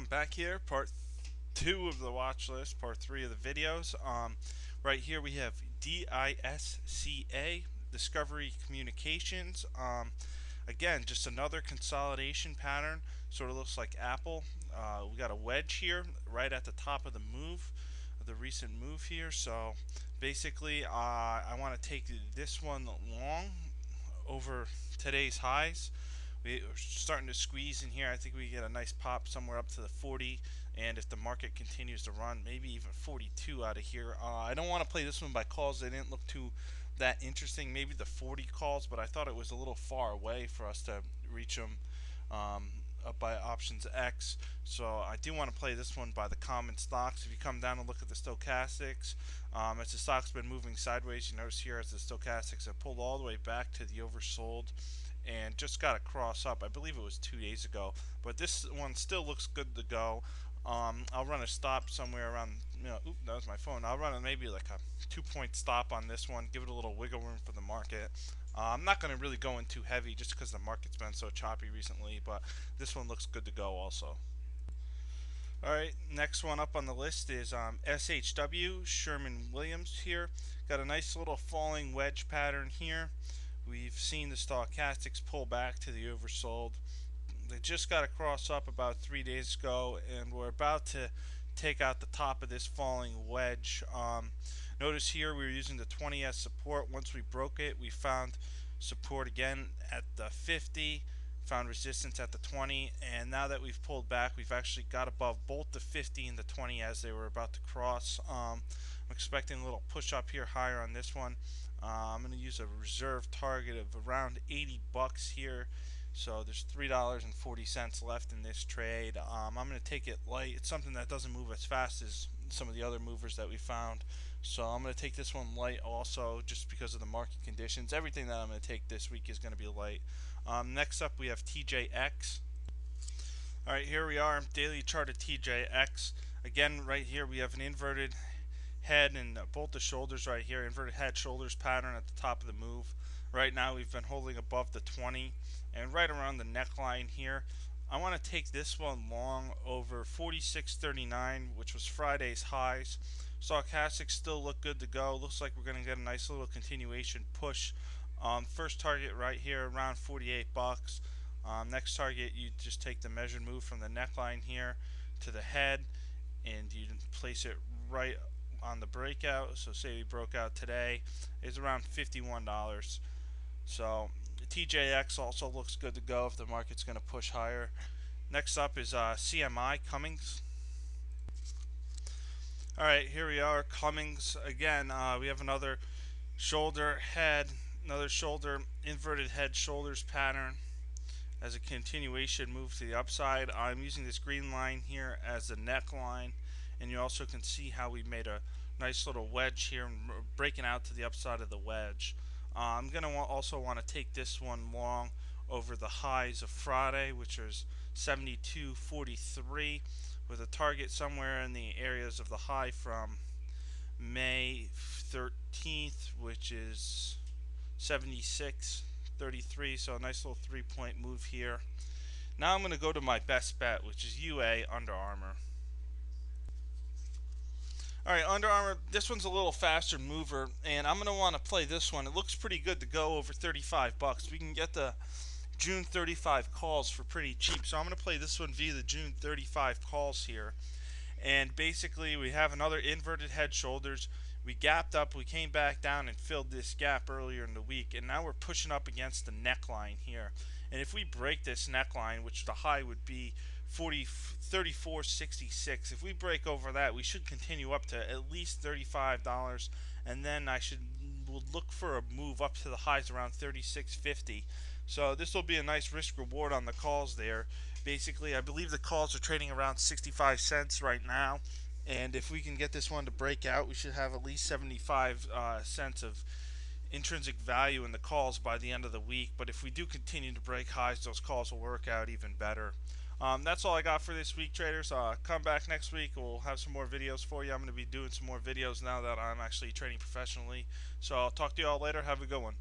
Back here, part 2 of the watch list, part 3 of the videos. Right here we have DISCA, Discovery Communications. Again, just another consolidation pattern. Sort of looks like Apple. We got a wedge here right at the top of the move, of the recent move here. So basically, I want to take this one long over today's highs. We're starting to squeeze in here. I think we get a nice pop somewhere up to the 40, and if the market continues to run, maybe even 42 out of here. I don't want to play this one by calls. They didn't look too that interesting. Maybe the 40 calls, but I thought it was a little far away for us to reach them up by options X. So I do want to play this one by the common stocks. If you come down and look at the stochastics, as the stock's been moving sideways, you notice here as the stochastics have pulled all the way back to the oversold and just got a cross up. I believe it was 2 days ago, but this one still looks good to go. I'll run a stop somewhere around, oop, that was my phone. I'll run maybe like a 2-point stop on this one, give it a little wiggle room for the market. I'm not going to really go in too heavy just because the market's been so choppy recently, but this one looks good to go also. Alright, next one up on the list is SHW, Sherman-Williams here. Got a nice little falling wedge pattern here. We've seen the stochastics pull back to the oversold. They just got a cross up about 3 days ago, and we're about to take out the top of this falling wedge. Notice here we were using the 20 as support. Once we broke it, we found support again at the 50, found resistance at the 20, and now that we've pulled back, we've actually got above both the 50 and the 20 as they were about to cross. I'm expecting a little push up here higher on this one. I'm going to use a reserve target of around 80 bucks here. So there's $3.40 left in this trade. I'm going to take it light. It's something that doesn't move as fast as some of the other movers that we found. So I'm going to take this one light also just because of the market conditions. Everything that I'm going to take this week is going to be light. Next up we have TJX. Alright, here we are, daily chart of TJX. Again, right here we have an inverted head and both the shoulders right here, inverted head shoulders pattern at the top of the move. Right now we've been holding above the 20 and right around the neckline here. I want to take this one long over 46.39, which was Friday's highs. Stochastics still look good to go. Looks like we're going to get a nice little continuation push. First target right here around 48 bucks. Next target, you just take the measured move from the neckline here to the head and you place it right on the breakout. So say we broke out today, is around $51. So TJX also looks good to go if the market's going to push higher. Next up is CMI, Cummings. Alright, here we are, Cummings again. We have another shoulder head, another shoulder, inverted head shoulders pattern as a continuation move to the upside. I'm using this green line here as the neckline, and you also can see how we made a nice little wedge here and breaking out to the upside of the wedge. I'm going to also want to take this one long over the highs of Friday, which is 72.43, with a target somewhere in the areas of the high from May 13th, which is 76.33. So a nice little 3-point move here. Now I'm going to go to my best bet, which is UA, Under Armour. Alright, Under Armour, this one's a little faster mover, and I'm going to want to play this one. It looks pretty good to go over 35 bucks. We can get the June 35 calls for pretty cheap, so I'm going to play this one via the June 35 calls here. And basically, we have another inverted head shoulders. We gapped up, we came back down and filled this gap earlier in the week, and now we're pushing up against the neckline here. And if we break this neckline, which the high would be 34.66, if we break over that, we should continue up to at least $35, and then we'll look for a move up to the highs around 36.50. So this will be a nice risk reward on the calls there. Basically, I believe the calls are trading around 65 cents right now, and if we can get this one to break out, we should have at least 75 cents of intrinsic value in the calls by the end of the week. But if we do continue to break highs, those calls will work out even better. That's all I got for this week, traders. Come back next week. We'll have some more videos for you. I'm going to be doing some more videos now that I'm actually trading professionally. So I'll talk to you all later. Have a good one.